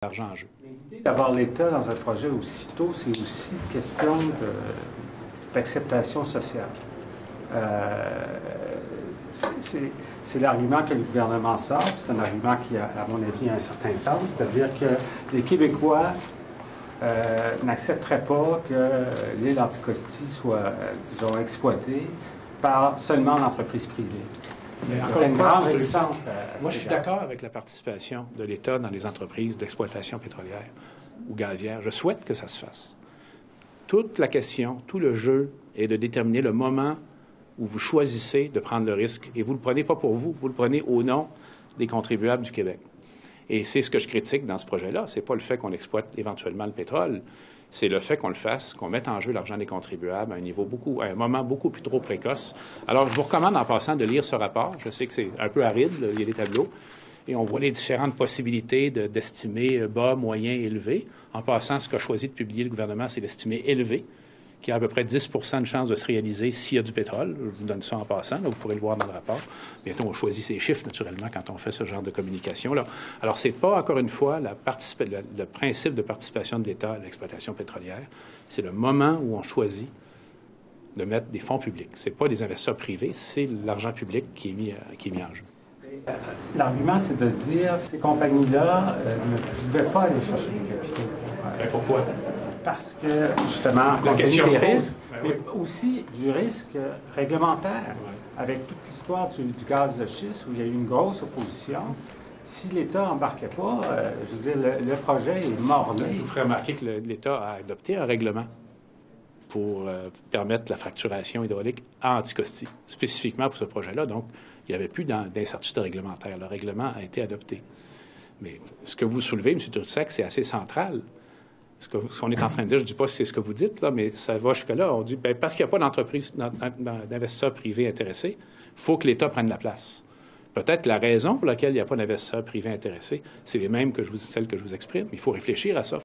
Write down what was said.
l'argent en jeu. L'idée d'avoir l'État dans un projet aussitôt, c'est aussi une question d'acceptation sociale. C'est l'argument que le gouvernement sort, c'est un argument qui, à mon avis, a un certain sens, c'est-à-dire que les Québécois n'accepteraient pas que l'île Anticosti soit, disons, exploitée par seulement l'entreprise privée. Mais encore une fois, moi, je suis d'accord avec la participation de l'État dans les entreprises d'exploitation pétrolière ou gazière. Je souhaite que ça se fasse. Toute la question, tout le jeu est de déterminer le moment où vous choisissez de prendre le risque. Et vous ne le prenez pas pour vous, vous le prenez au nom des contribuables du Québec. Et c'est ce que je critique dans ce projet-là. Ce n'est pas le fait qu'on exploite éventuellement le pétrole, c'est le fait qu'on le fasse, qu'on mette en jeu l'argent des contribuables à un moment beaucoup plus trop précoce. Alors, je vous recommande en passant de lire ce rapport. Je sais que c'est un peu aride, là, il y a des tableaux, et on voit les différentes possibilités d'estimer bas, moyen, élevé. En passant, ce qu'a choisi de publier le gouvernement, c'est d'estimer élevé, qui a à peu près 10 de chances de se réaliser s'il y a du pétrole. Je vous donne ça en passant, là, vous pourrez le voir dans le rapport. Bientôt, on choisit ces chiffres, naturellement, quand on fait ce genre de communication-là. Alors, c'est pas, encore une fois, le principe de participation de l'État à l'exploitation pétrolière. C'est le moment où on choisit de mettre des fonds publics. C'est pas des investisseurs privés, c'est l'argent public qui est mis en jeu. L'argument, c'est de dire que ces compagnies-là ne pouvaient pas aller chercher des capitaux. Pourquoi? Parce que, justement, la question des se pose. risques, mais aussi du risque réglementaire. Avec toute l'histoire du gaz de schiste, où il y a eu une grosse opposition, si l'État n'embarquait pas, je veux dire, le projet est mort-né. Je vous ferai remarquer que l'État a adopté un règlement pour permettre la fracturation hydraulique à Anticosti, spécifiquement pour ce projet-là. Donc, il n'y avait plus d'incertitude réglementaire. Le règlement a été adopté. Mais ce que vous soulevez, M. Tursac, c'est assez central. Ce qu'on est en train de dire, je ne dis pas si c'est ce que vous dites, là, mais ça va jusque-là. On dit, bien, parce qu'il n'y a pas d'entreprise, d'investisseurs privés intéressés, il faut que l'État prenne la place. Peut-être la raison pour laquelle il n'y a pas d'investisseurs privés intéressés, c'est les mêmes celles que je vous exprime. Il faut réfléchir à ça.